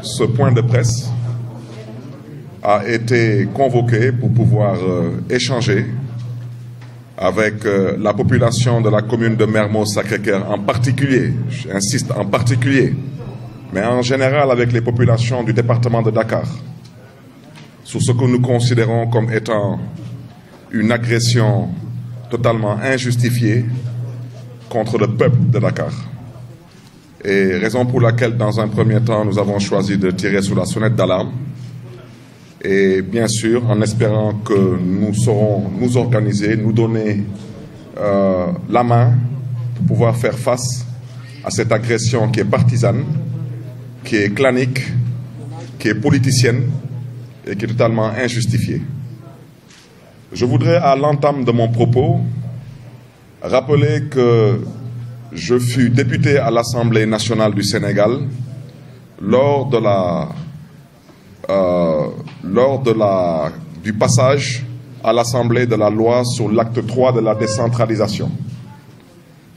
Ce point de presse a été convoqué pour pouvoir échanger avec la population de la commune de Mermoz-Sacré-Cœur en particulier, j'insiste en particulier, mais en général avec les populations du département de Dakar, sur ce que nous considérons comme étant une agression totalement injustifiée contre le peuple de Dakar. Et raison pour laquelle, dans un premier temps, nous avons choisi de tirer sur la sonnette d'alarme. Et bien sûr, en espérant que nous saurons nous organiser, nous donner la main pour pouvoir faire face à cette agression qui est partisane, qui est clanique, qui est politicienne et qui est totalement injustifiée. Je voudrais, à l'entame de mon propos, rappeler que je fus député à l'Assemblée nationale du Sénégal lors du passage à l'Assemblée de la loi sur l'acte 3 de la décentralisation.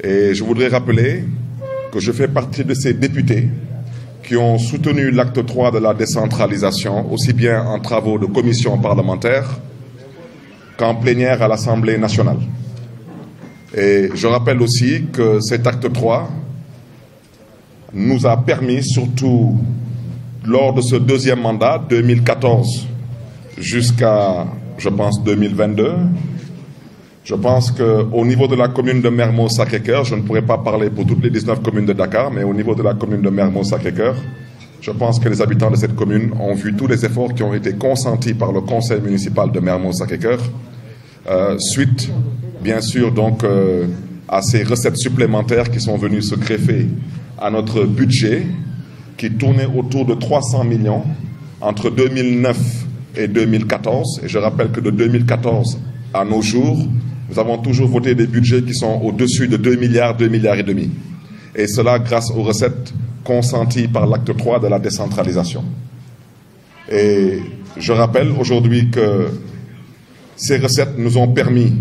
Et je voudrais rappeler que je fais partie de ces députés qui ont soutenu l'acte 3 de la décentralisation, aussi bien en travaux de commission parlementaire qu'en plénière à l'Assemblée nationale. Et je rappelle aussi que cet acte 3 nous a permis, surtout lors de ce deuxième mandat, 2014 jusqu'à, je pense, 2022, je pense qu'au niveau de la commune de Mermoz-Sacré-Cœur, je ne pourrais pas parler pour toutes les 19 communes de Dakar, mais au niveau de la commune de Mermoz-Sacré-Cœur, je pense que les habitants de cette commune ont vu tous les efforts qui ont été consentis par le conseil municipal de Mermoz-Sacré-Cœur, suite bien sûr donc à ces recettes supplémentaires qui sont venues se greffer à notre budget qui tournait autour de 300 millions entre 2009 et 2014. Et je rappelle que de 2014 à nos jours, nous avons toujours voté des budgets qui sont au-dessus de 2 milliards, 2 milliards et demi. Et cela grâce aux recettes consenties par l'acte 3 de la décentralisation. Et je rappelle aujourd'hui que ces recettes nous ont permis,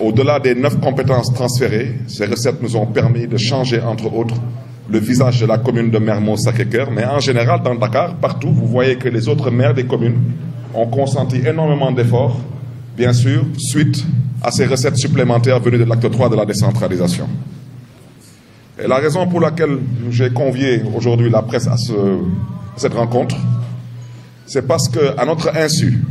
au-delà des 9 compétences transférées, ces recettes nous ont permis de changer, entre autres, le visage de la commune de Mermoz-Sacré-Cœur. Mais en général, dans Dakar, partout, vous voyez que les autres maires des communes ont consenti énormément d'efforts, bien sûr, suite à ces recettes supplémentaires venues de l'acte 3 de la décentralisation. Et la raison pour laquelle j'ai convié aujourd'hui la presse à cette rencontre, c'est parce qu'à notre insu,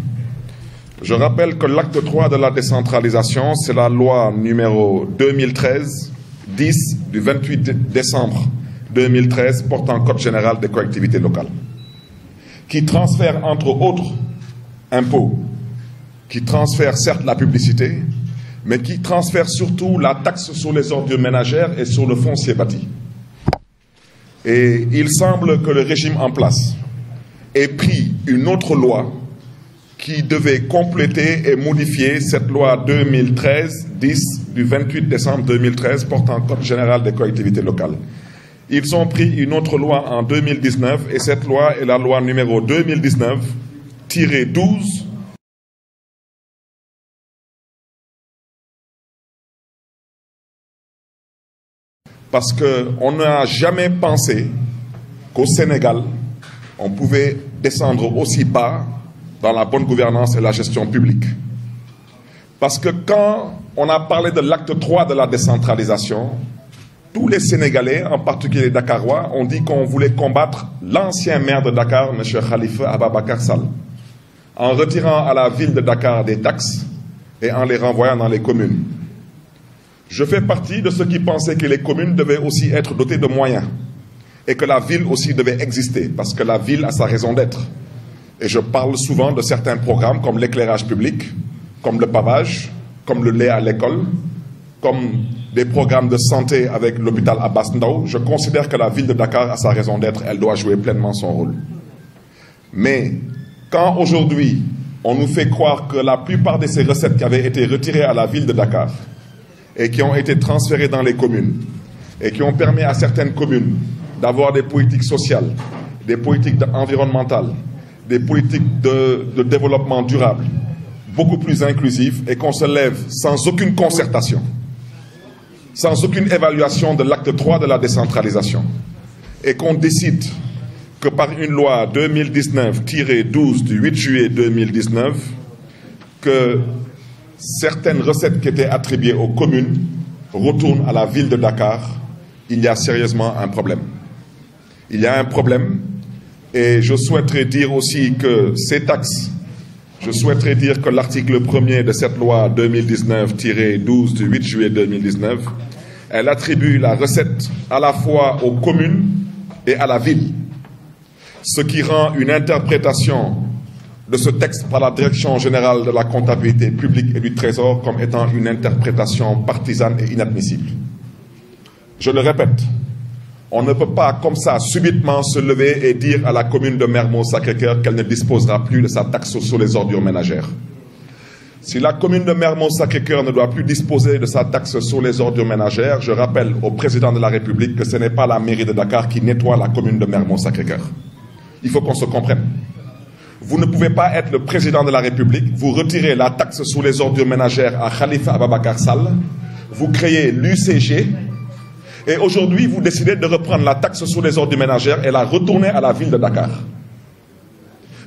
je rappelle que l'acte 3 de la décentralisation, c'est la loi numéro 2013-10 du 28 décembre 2013 portant Code général des collectivités locales, qui transfère entre autres impôts, qui transfère certes la publicité, mais qui transfère surtout la taxe sur les ordures ménagères et sur le foncier bâti. Et il semble que le régime en place ait pris une autre loi qui devait compléter et modifier cette loi 2013-10 du 28 décembre 2013 portant Code général des collectivités locales. Ils ont pris une autre loi en 2019 et cette loi est la loi numéro 2019-12 parce qu'on n'a jamais pensé qu'au Sénégal, on pouvait descendre aussi bas dans la bonne gouvernance et la gestion publique. Parce que quand on a parlé de l'acte 3 de la décentralisation, tous les Sénégalais, en particulier les Dakarois, ont dit qu'on voulait combattre l'ancien maire de Dakar, M. Khalifa Ababacar Sall, en retirant à la ville de Dakar des taxes et en les renvoyant dans les communes. Je fais partie de ceux qui pensaient que les communes devaient aussi être dotées de moyens et que la ville aussi devait exister, parce que la ville a sa raison d'être. Et je parle souvent de certains programmes comme l'éclairage public, comme le pavage, comme le lait à l'école, comme des programmes de santé avec l'hôpital Abass Ndao. Je considère que la ville de Dakar a sa raison d'être, elle doit jouer pleinement son rôle. Mais quand aujourd'hui, on nous fait croire que la plupart de ces recettes qui avaient été retirées à la ville de Dakar et qui ont été transférées dans les communes et qui ont permis à certaines communes d'avoir des politiques sociales, des politiques environnementales, des politiques de développement durable, beaucoup plus inclusives, et qu'on se lève sans aucune concertation, sans aucune évaluation de l'acte 3 de la décentralisation, et qu'on décide que par une loi 2019-12 du 8 juillet 2019, que certaines recettes qui étaient attribuées aux communes retournent à la ville de Dakar, il y a sérieusement un problème. Il y a un problème et je souhaiterais dire aussi que ces taxes, je souhaiterais dire que l'article 1er de cette loi 2019-12 du 8 juillet 2019, elle attribue la recette à la fois aux communes et à la ville, ce qui rend une interprétation de ce texte par la Direction générale de la comptabilité publique et du Trésor comme étant une interprétation partisane et inadmissible. Je le répète, on ne peut pas comme ça subitement se lever et dire à la commune de Mermoz-Sacré-Cœur qu'elle ne disposera plus de sa taxe sur les ordures ménagères. Si la commune de Mermoz-Sacré-Cœur ne doit plus disposer de sa taxe sur les ordures ménagères, je rappelle au président de la République que ce n'est pas la mairie de Dakar qui nettoie la commune de Mermoz-Sacré-Cœur. Il faut qu'on se comprenne. Vous ne pouvez pas être le président de la République, vous retirez la taxe sur les ordures ménagères à Khalifa Ababacar Sall, vous créez l'UCG, et aujourd'hui vous décidez de reprendre la taxe sur les ordures ménagères et la retourner à la ville de Dakar.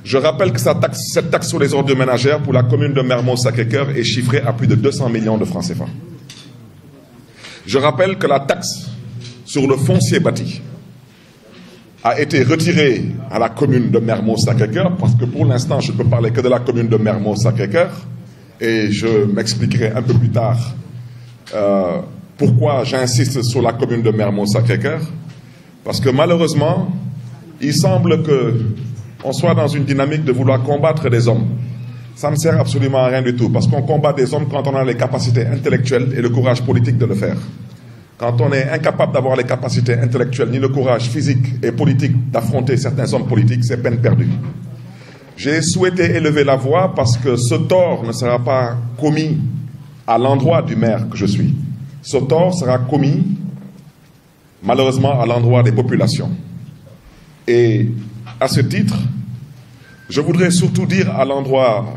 Je rappelle que cette taxe sur les ordures ménagères pour la commune de Mermoz-Sacré-Cœur est chiffrée à plus de 200 millions de francs CFA. Je rappelle que la taxe sur le foncier bâti a été retirée à la commune de Mermoz-Sacré-Cœur, parce que pour l'instant, je ne peux parler que de la commune de Mermoz-Sacré-Cœur, et je m'expliquerai un peu plus tard pourquoi j'insiste sur la commune de Mermoz-Sacré-Cœur, parce que malheureusement, il semble qu'on soit dans une dynamique de vouloir combattre des hommes. Ça ne sert absolument à rien du tout, parce qu'on combat des hommes quand on a les capacités intellectuelles et le courage politique de le faire. Quand on est incapable d'avoir les capacités intellectuelles ni le courage physique et politique d'affronter certains hommes politiques, c'est peine perdue. J'ai souhaité élever la voix parce que ce tort ne sera pas commis à l'endroit du maire que je suis. Ce tort sera commis, malheureusement, à l'endroit des populations. Et à ce titre, je voudrais surtout dire à l'endroit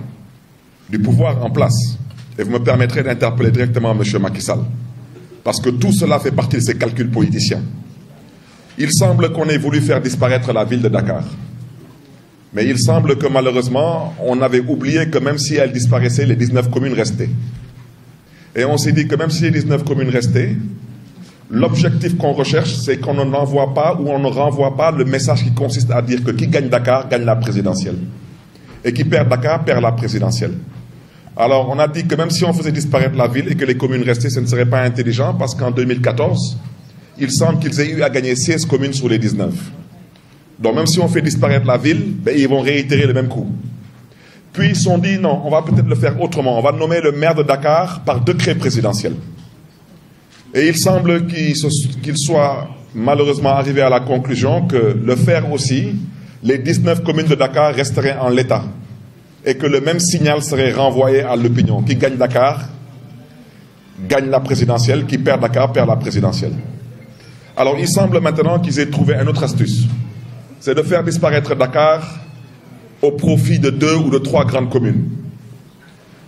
du pouvoir en place, et vous me permettrez d'interpeller directement M. Macky Sall, parce que tout cela fait partie de ces calculs politiciens. Il semble qu'on ait voulu faire disparaître la ville de Dakar. Mais il semble que malheureusement, on avait oublié que même si elle disparaissait, les 19 communes restaient. Et on s'est dit que même si les 19 communes restaient, l'objectif qu'on recherche, c'est qu'on n'envoie pas ou on ne renvoie pas le message qui consiste à dire que qui gagne Dakar, gagne la présidentielle. Et qui perd Dakar, perd la présidentielle. Alors, on a dit que même si on faisait disparaître la ville et que les communes restaient, ce ne serait pas intelligent parce qu'en 2014, il semble qu'ils aient eu à gagner 16 communes sur les 19. Donc, même si on fait disparaître la ville, ben, ils vont réitérer le même coup. Puis, ils se sont dit, non, on va peut-être le faire autrement. On va nommer le maire de Dakar par décret présidentiel. Et il semble qu'ils soient malheureusement arrivés à la conclusion que le faire aussi, les 19 communes de Dakar resteraient en l'état. Et que le même signal serait renvoyé à l'opinion. Qui gagne Dakar, gagne la présidentielle. Qui perd Dakar, perd la présidentielle. Alors, il semble maintenant qu'ils aient trouvé une autre astuce. C'est de faire disparaître Dakar au profit de 2 ou de 3 grandes communes.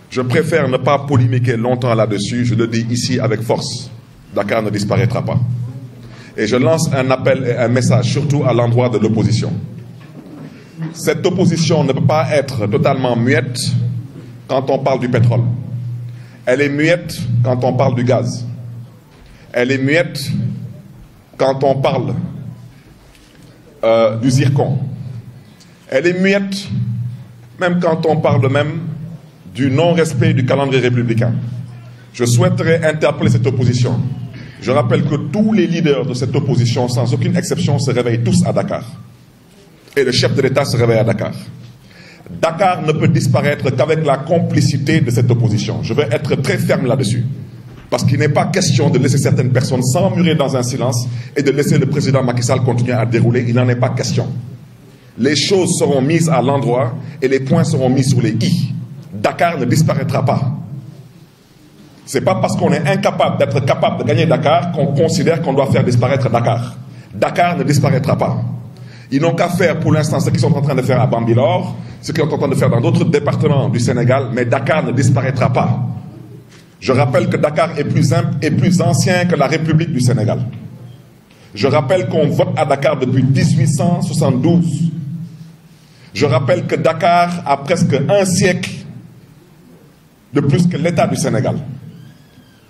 Je préfère ne pas polémiquer longtemps là-dessus. Je le dis ici avec force. Dakar ne disparaîtra pas. Et je lance un appel et un message, surtout à l'endroit de l'opposition. Cette opposition ne peut pas être totalement muette quand on parle du pétrole. Elle est muette quand on parle du gaz. Elle est muette quand on parle du zircon. Elle est muette même quand on parle même du non-respect du calendrier républicain. Je souhaiterais interpeller cette opposition. Je rappelle que tous les leaders de cette opposition, sans aucune exception, se réveillent tous à Dakar. Et le chef de l'État se réveille à Dakar. Dakar ne peut disparaître qu'avec la complicité de cette opposition. Je vais être très ferme là-dessus. Parce qu'il n'est pas question de laisser certaines personnes s'emmurer dans un silence et de laisser le président Macky Sall continuer à dérouler. Il n'en est pas question. Les choses seront mises à l'endroit et les points seront mis sur les i. Dakar ne disparaîtra pas. Ce n'est pas parce qu'on est incapable d'être capable de gagner Dakar qu'on considère qu'on doit faire disparaître Dakar. Dakar ne disparaîtra pas. Ils n'ont qu'à faire pour l'instant ce qu'ils sont en train de faire à Bambilor, ce qu'ils sont en train de faire dans d'autres départements du Sénégal, mais Dakar ne disparaîtra pas. Je rappelle que Dakar est plus ancien que la République du Sénégal. Je rappelle qu'on vote à Dakar depuis 1872. Je rappelle que Dakar a presque un siècle de plus que l'État du Sénégal.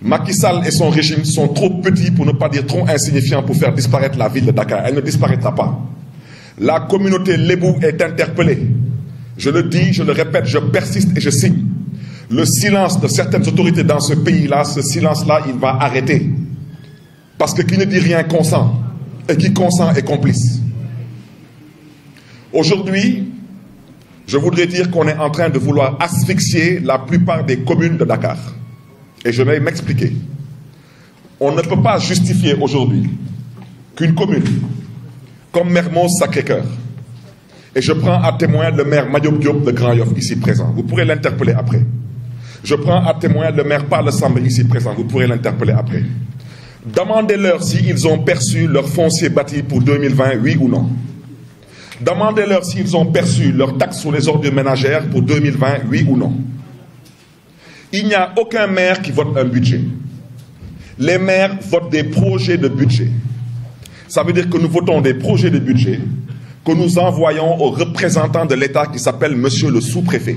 Macky Sall et son régime sont trop petits, pour ne pas dire trop insignifiants, pour faire disparaître la ville de Dakar. Elle ne disparaîtra pas. La communauté lébou est interpellée. Je le dis, je le répète, je persiste et je signe. Le silence de certaines autorités dans ce pays-là, ce silence-là, il va arrêter. Parce que qui ne dit rien consent, et qui consent est complice. Aujourd'hui, je voudrais dire qu'on est en train de vouloir asphyxier la plupart des communes de Dakar. Et je vais m'expliquer. On ne peut pas justifier aujourd'hui qu'une commune comme Mermoz Sacré-Cœur, et je prends à témoin le maire Madiop Diop de Grand Yoff ici présent, vous pourrez l'interpeller après. Je prends à témoin le maire Parle Samb ici présent, vous pourrez l'interpeller après. Demandez-leur s'ils ont perçu leur foncier bâti pour 2020, oui ou non. Demandez-leur s'ils ont perçu leur taxe sur les ordures ménagères pour 2020, oui ou non. Il n'y a aucun maire qui vote un budget. Les maires votent des projets de budget. Ça veut dire que nous votons des projets de budget que nous envoyons aux représentants de l'État qui s'appelle monsieur le sous-préfet.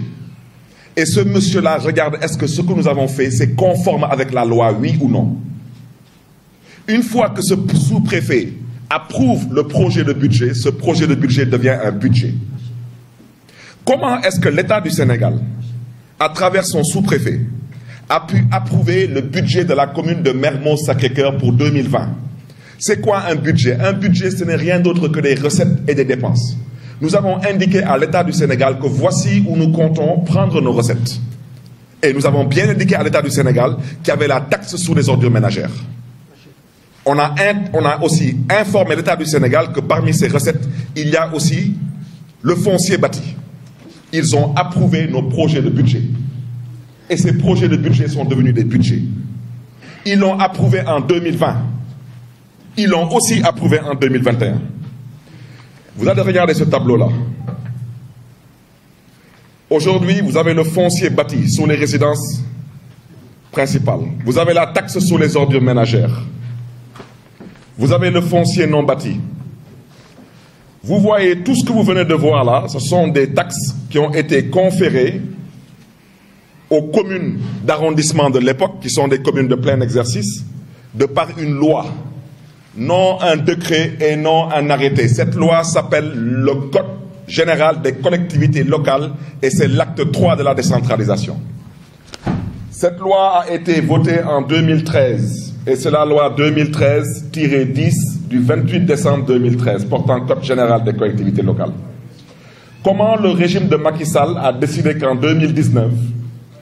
Et ce monsieur-là regarde est-ce que ce que nous avons fait, c'est conforme avec la loi, oui ou non. Une fois que ce sous-préfet approuve le projet de budget, ce projet de budget devient un budget. Comment est-ce que l'État du Sénégal, à travers son sous-préfet, a pu approuver le budget de la commune de Mermoz Sacré-Cœur pour 2020? C'est quoi un budget? Un budget, ce n'est rien d'autre que des recettes et des dépenses. Nous avons indiqué à l'État du Sénégal que voici où nous comptons prendre nos recettes. Et nous avons bien indiqué à l'État du Sénégal qu'il y avait la taxe sur les ordures ménagères. On a aussi informé l'État du Sénégal que parmi ces recettes, il y a aussi le foncier bâti. Ils ont approuvé nos projets de budget. Et ces projets de budget sont devenus des budgets. Ils l'ont approuvé en 2020. Ils l'ont aussi approuvé en 2021. Vous allez regarder ce tableau-là. Aujourd'hui, vous avez le foncier bâti sur les résidences principales. Vous avez la taxe sur les ordures ménagères. Vous avez le foncier non bâti. Vous voyez tout ce que vous venez de voir là, ce sont des taxes qui ont été conférées aux communes d'arrondissement de l'époque, qui sont des communes de plein exercice, de par une loi. Non un décret et non un arrêté. Cette loi s'appelle le Code général des collectivités locales et c'est l'acte 3 de la décentralisation. Cette loi a été votée en 2013 et c'est la loi 2013-10 du 28 décembre 2013 portant Code général des collectivités locales. Comment le régime de Macky Sall a décidé qu'en 2019,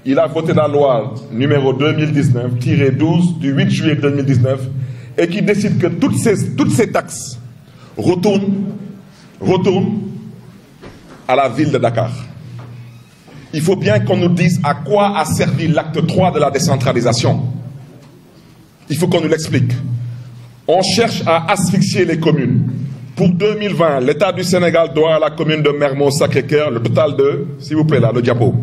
il a voté la loi numéro 2019-12 du 8 juillet 2019 et qui décide que toutes ces taxes retournent à la ville de Dakar. Il faut bien qu'on nous dise à quoi a servi l'acte 3 de la décentralisation. Il faut qu'on nous l'explique. On cherche à asphyxier les communes. Pour 2020, l'État du Sénégal doit à la commune de Mermoz Sacré-Cœur le total de, s'il vous plaît là, le diapo.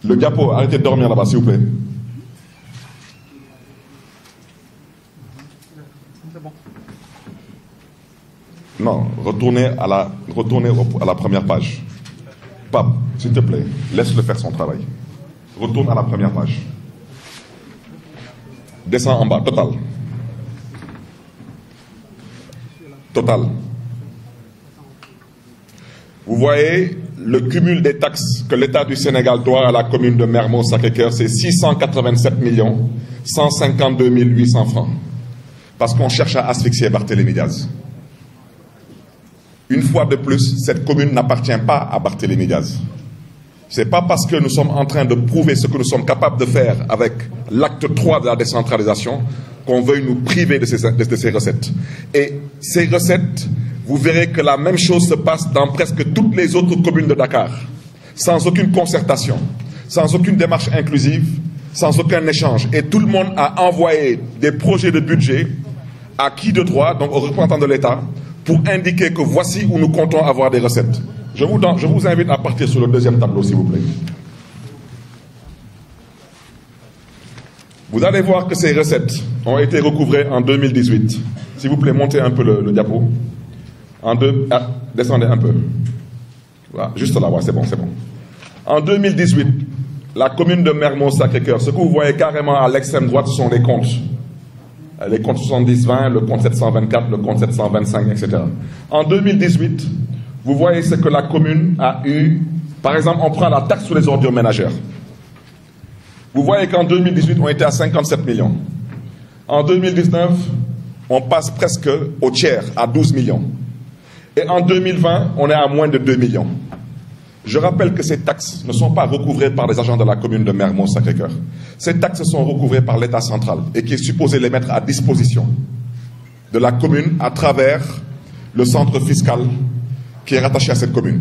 Le diapo, arrêtez de dormir là-bas, s'il vous plaît. Non, retournez à la première page. Pape, s'il te plaît, laisse-le faire son travail. Retourne à la première page. Descends en bas, total. Total. Vous voyez, le cumul des taxes que l'État du Sénégal doit à la commune de Mermoz Sacré-Cœur, c'est 687 152 800 francs. Parce qu'on cherche à asphyxier Barthélémy Diaz. Une fois de plus, cette commune n'appartient pas à Barthélémy Diaz. Ce n'est pas parce que nous sommes en train de prouver ce que nous sommes capables de faire avec l'acte 3 de la décentralisation qu'on veuille nous priver de ces recettes. Et ces recettes, vous verrez que la même chose se passe dans presque toutes les autres communes de Dakar, sans aucune concertation, sans aucune démarche inclusive, sans aucun échange. Et tout le monde a envoyé des projets de budget à qui de droit, donc aux représentants de l'État, pour indiquer que voici où nous comptons avoir des recettes. Je vous invite à partir sur le deuxième tableau, s'il vous plaît. Vous allez voir que ces recettes ont été recouvrées en 2018. S'il vous plaît, montez un peu le diapo. Descendez un peu. Voilà, juste là, ouais, c'est bon, c'est bon. En 2018, la commune de Mermoz-Sacré-Cœur, ce que vous voyez carrément à l'extrême droite, ce sont les comptes. Les comptes 70-20, le compte 724, le compte 725, etc. En 2018, vous voyez ce que la commune a eu. Par exemple, on prend la taxe sur les ordures ménagères. Vous voyez qu'en 2018, on était à 57 millions. En 2019, on passe presque au tiers, à 12 millions. Et en 2020, on est à moins de 2 millions. Je rappelle que ces taxes ne sont pas recouvrées par les agents de la commune de Mermoz-Sacré-Cœur. Ces taxes sont recouvrées par l'État central et qui est supposé les mettre à disposition de la commune à travers le centre fiscal qui est rattaché à cette commune.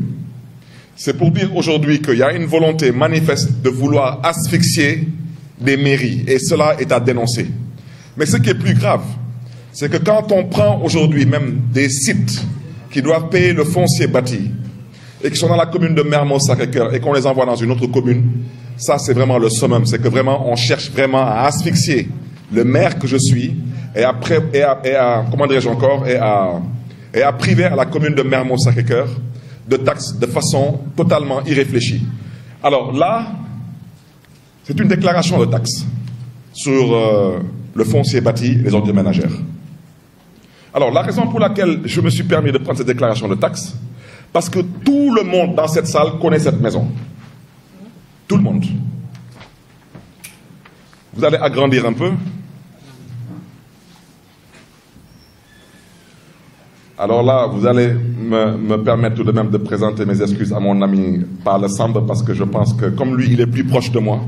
C'est pour dire aujourd'hui qu'il y a une volonté manifeste de vouloir asphyxier des mairies et cela est à dénoncer. Mais ce qui est plus grave, c'est que quand on prend aujourd'hui même des sites qui doivent payer le foncier bâti et qui sont dans la commune de Mermoz-Sacré-Cœur et qu'on les envoie dans une autre commune, ça c'est vraiment le summum. C'est que vraiment on cherche vraiment à asphyxier le maire que je suis et à priver à la commune de Mermoz-Sacré-Cœur de taxes de façon totalement irréfléchie. Alors là, c'est une déclaration de taxes sur le foncier bâti et les ordures ménagères. Alors la raison pour laquelle je me suis permis de prendre cette déclaration de taxes, parce que tout le monde dans cette salle connaît cette maison. Tout le monde. Vous allez agrandir un peu. Alors là, vous allez me permettre tout de même de présenter mes excuses à mon ami Parle Samb, parce que je pense que comme lui, il est plus proche de moi,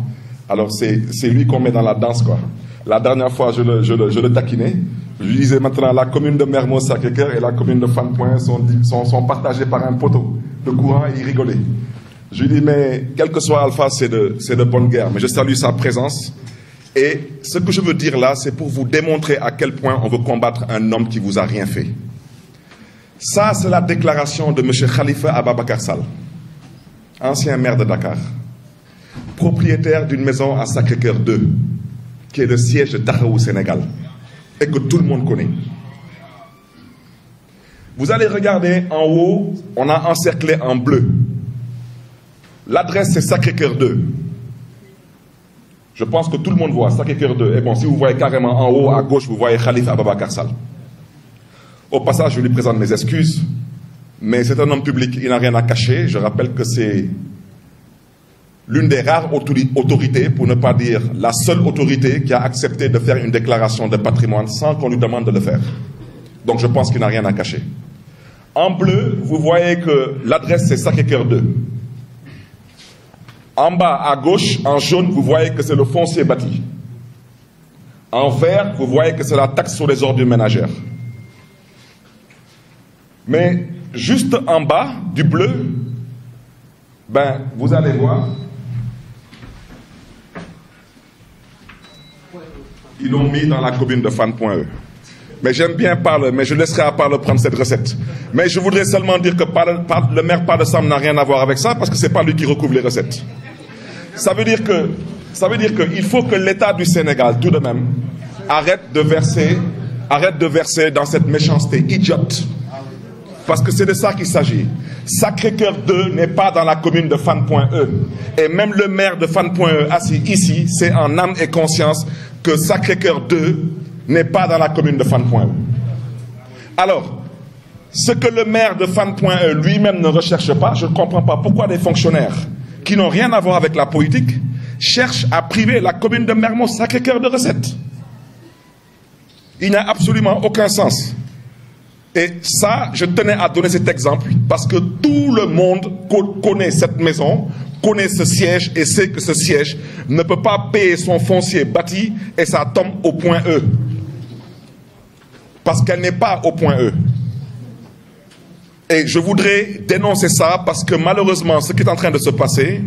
alors c'est lui qu'on met dans la danse, quoi. La dernière fois, je le taquinais. Je lui disais maintenant, la commune de Mermoz-Sacré-Cœur et la commune de Fann Point sont partagées par un poteau de courant et il rigolait. Je lui dis, mais quel que soit Alpha, c'est de bonne guerre. Mais je salue sa présence. Et ce que je veux dire là, c'est pour vous démontrer à quel point on veut combattre un homme qui vous a rien fait. Ça, c'est la déclaration de M. Khalifa Ababacar Sall, ancien maire de Dakar, propriétaire d'une maison à Sacré-Cœur 2, qui est le siège de Taxawu Sénégal, et que tout le monde connaît. Vous allez regarder en haut, on a encerclé en bleu. L'adresse, c'est Sacré-Cœur 2. Je pense que tout le monde voit Sacré-Cœur 2. Et bon, si vous voyez carrément en haut, à gauche, vous voyez Khalifa Ababacar Sall. Au passage, je lui présente mes excuses, mais c'est un homme public, il n'a rien à cacher. Je rappelle que c'est l'une des rares autorités, pour ne pas dire la seule autorité, qui a accepté de faire une déclaration de patrimoine sans qu'on lui demande de le faire. Donc je pense qu'il n'a rien à cacher. En bleu, vous voyez que l'adresse c'est Sacré-Cœur 2. En bas à gauche, en jaune, vous voyez que c'est le foncier bâti. En vert, vous voyez que c'est la taxe sur les ordures ménagères. Mais juste en bas du bleu, ben, vous allez voir, ils l'ont mis dans la commune de Fann.e. Mais j'aime bien Parle, mais je laisserai à Parle prendre cette recette. Mais je voudrais seulement dire que le maire Parle Samb n'a rien à voir avec ça, parce que c'est pas lui qui recouvre les recettes. Ça veut dire qu'il faut que l'État du Sénégal, tout de même, arrête de verser dans cette méchanceté idiote. Parce que c'est de ça qu'il s'agit. Sacré-Cœur 2 n'est pas dans la commune de Fann.e. Et même le maire de Fann.e assis ici, c'est en âme et conscience que Sacré-Cœur 2 n'est pas dans la commune de Fann.e. Alors, ce que le maire de Fann.e lui-même ne recherche pas, je ne comprends pas pourquoi des fonctionnaires qui n'ont rien à voir avec la politique cherchent à priver la commune de Mermoz-Sacré-Cœur de recettes. Il n'a absolument aucun sens. Et ça, je tenais à donner cet exemple parce que tout le monde connaît cette maison, connaît ce siège et sait que ce siège ne peut pas payer son foncier bâti et ça tombe au point E. Parce qu'elle n'est pas au point E. Et je voudrais dénoncer ça parce que malheureusement, ce qui est en train de se passer,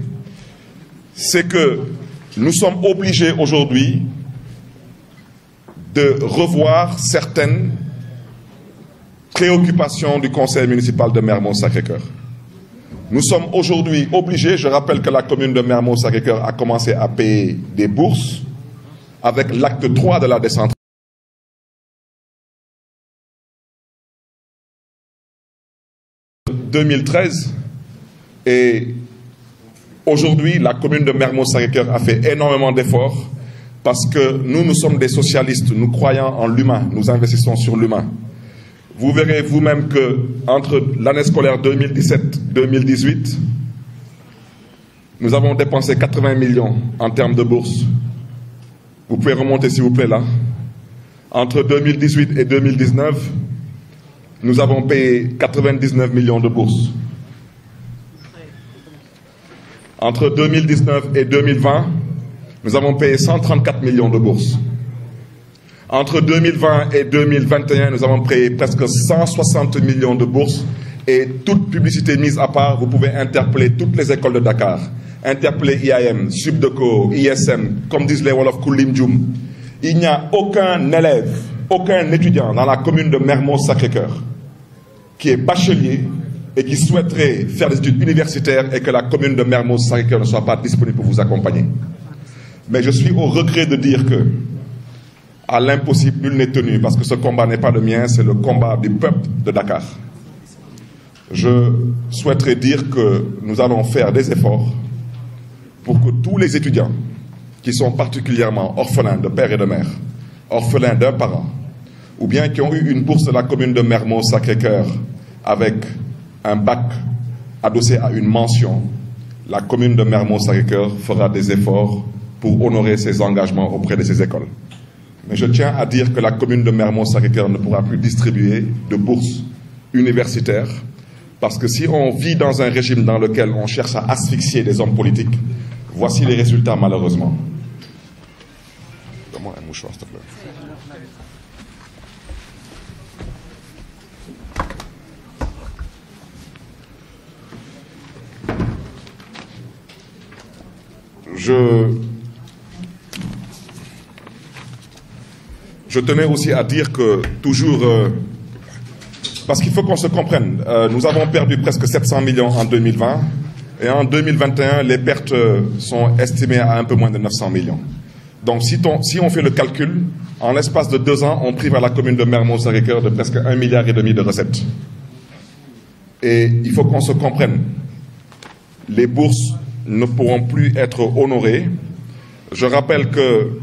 c'est que nous sommes obligés aujourd'hui de revoir certaines préoccupation du conseil municipal de Mermoz-Sacré-Cœur. Nous sommes aujourd'hui obligés, je rappelle que la commune de Mermoz-Sacré-Cœur a commencé à payer des bourses avec l'acte 3 de la décentralisation. 2013 et aujourd'hui, la commune de Mermoz-Sacré-Cœur a fait énormément d'efforts parce que nous sommes des socialistes, nous croyons en l'humain, nous investissons sur l'humain. Vous verrez vous-même que entre l'année scolaire 2017-2018, nous avons dépensé 80 millions en termes de bourses. Vous pouvez remonter s'il vous plaît là. Entre 2018 et 2019, nous avons payé 99 millions de bourses. Entre 2019 et 2020, nous avons payé 134 millions de bourses. Entre 2020 et 2021, nous avons payé presque 160 millions de bourses. Et toute publicité mise à part, vous pouvez interpeller toutes les écoles de Dakar. Interpeller IAM, Subdeco, ISM, comme disent les Wolof Koulimdjoum. Il n'y a aucun élève, aucun étudiant dans la commune de Mermoz-Sacré-Cœur qui est bachelier et qui souhaiterait faire des études universitaires et que la commune de Mermoz-Sacré-Cœur ne soit pas disponible pour vous accompagner. Mais je suis au regret de dire que, à l'impossible, nul n'est tenu, parce que ce combat n'est pas le mien, c'est le combat du peuple de Dakar. Je souhaiterais dire que nous allons faire des efforts pour que tous les étudiants qui sont particulièrement orphelins de père et de mère, orphelins d'un parent, ou bien qui ont eu une bourse de la commune de Mermoz-Sacré-Cœur avec un bac adossé à une mention, la commune de Mermoz-Sacré-Cœur fera des efforts pour honorer ses engagements auprès de ces écoles. Mais je tiens à dire que la commune de Mermoz-Sacré-Cœur ne pourra plus distribuer de bourses universitaires, parce que si on vit dans un régime dans lequel on cherche à asphyxier des hommes politiques, voici les résultats malheureusement. Donne-moi un mouchoir, s'il te plaît. Je tenais aussi à dire que toujours, parce qu'il faut qu'on se comprenne, nous avons perdu presque 700 millions en 2020 et en 2021, les pertes sont estimées à un peu moins de 900 millions. Donc si on fait le calcul, en l'espace de 2 ans, on prive à la commune de Mermoz-Sacré-Cœur de presque 1,5 milliard de recettes. Et il faut qu'on se comprenne, les bourses ne pourront plus être honorées. Je rappelle que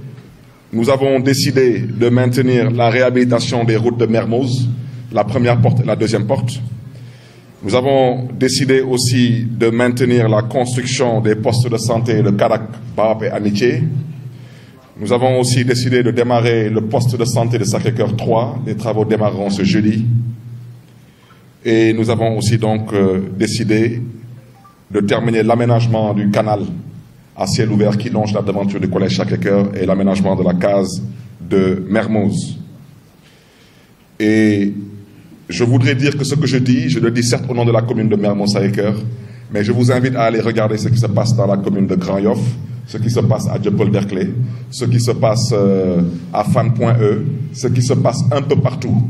nous avons décidé de maintenir la réhabilitation des routes de Mermoz, la première porte et la deuxième porte. Nous avons décidé aussi de maintenir la construction des postes de santé de Karak, Barap et Amitié. Nous avons aussi décidé de démarrer le poste de santé de Sacré-Cœur 3. Les travaux démarreront ce jeudi. Et nous avons aussi donc décidé de terminer l'aménagement du canal à ciel ouvert qui longe la devanture du collège Sacré-Cœur et l'aménagement de la case de Mermoz. Et je voudrais dire que ce que je dis, je le dis certes au nom de la commune de Mermoz-Sacré-Cœur, mais je vous invite à aller regarder ce qui se passe dans la commune de Grand Yoff, ce qui se passe à Dieuppeul-Derklé, ce qui se passe à Fann.E, ce qui se passe un peu partout.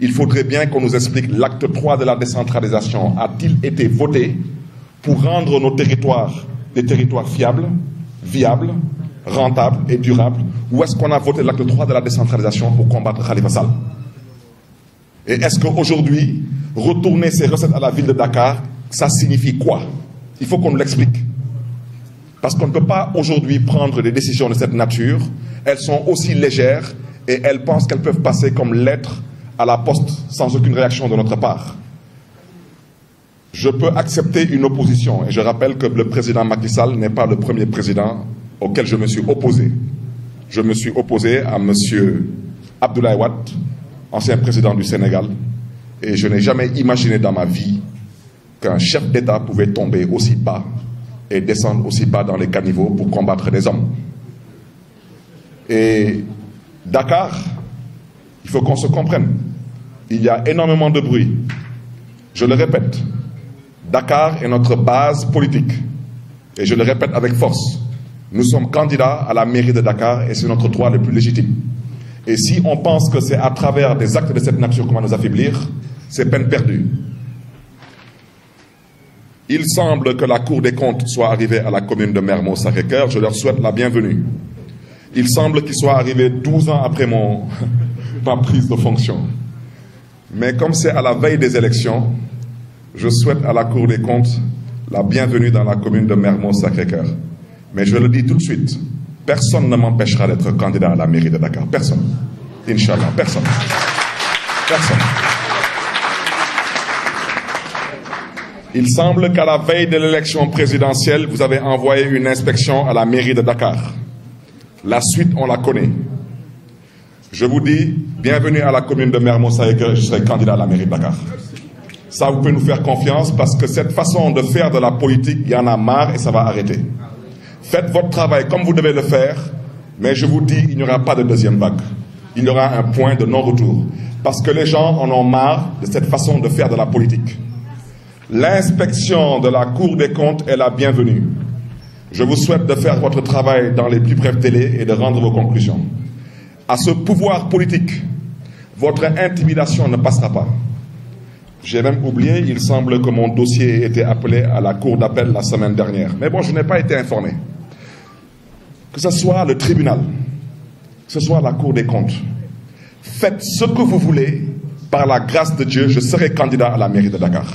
Il faudrait bien qu'on nous explique l'acte 3 de la décentralisation. A-t-il été voté pour rendre nos territoires des territoires fiables, viables, rentables et durables, ou est-ce qu'on a voté l'acte 3 de la décentralisation pour combattre Khalifa Sall? Et est-ce qu'aujourd'hui, retourner ces recettes à la ville de Dakar, ça signifie quoi? Il faut qu'on nous l'explique. Parce qu'on ne peut pas aujourd'hui prendre des décisions de cette nature. Elles sont aussi légères et elles pensent qu'elles peuvent passer comme lettres à la poste sans aucune réaction de notre part. Je peux accepter une opposition et je rappelle que le président Macky Sall n'est pas le premier président auquel je me suis opposé. Je me suis opposé à M. Abdoulaye Wade, ancien président du Sénégal, et je n'ai jamais imaginé dans ma vie qu'un chef d'État pouvait tomber aussi bas et descendre aussi bas dans les caniveaux pour combattre des hommes. Et Dakar, il faut qu'on se comprenne. Il y a énormément de bruit. Je le répète, Dakar est notre base politique. Et je le répète avec force. Nous sommes candidats à la mairie de Dakar et c'est notre droit le plus légitime. Et si on pense que c'est à travers des actes de cette nature qu'on va nous affaiblir, c'est peine perdue. Il semble que la Cour des comptes soit arrivée à la commune de Mermoz-Sacré-Cœur. Je leur souhaite la bienvenue. Il semble qu'il soit arrivé 12 ans après ma prise de fonction. Mais comme c'est à la veille des élections, je souhaite à la Cour des comptes la bienvenue dans la commune de Mermoz-Sacré-Cœur. Mais je le dis tout de suite, personne ne m'empêchera d'être candidat à la mairie de Dakar. Personne. Inch'Allah, personne. Personne. Il semble qu'à la veille de l'élection présidentielle, vous avez envoyé une inspection à la mairie de Dakar. La suite, on la connaît. Je vous dis, bienvenue à la commune de Mermoz-Sacré-Cœur, je serai candidat à la mairie de Dakar. Ça, vous pouvez nous faire confiance parce que cette façon de faire de la politique, il y en a marre et ça va arrêter. Faites votre travail comme vous devez le faire, mais je vous dis, il n'y aura pas de deuxième vague. Il y aura un point de non-retour. Parce que les gens en ont marre de cette façon de faire de la politique. L'inspection de la Cour des comptes est la bienvenue. Je vous souhaite de faire votre travail dans les plus brefs délais et de rendre vos conclusions. À ce pouvoir politique, votre intimidation ne passera pas. J'ai même oublié, il semble que mon dossier ait été appelé à la cour d'appel la semaine dernière. Mais bon, je n'ai pas été informé. Que ce soit le tribunal, que ce soit la Cour des comptes, faites ce que vous voulez, par la grâce de Dieu, je serai candidat à la mairie de Dakar.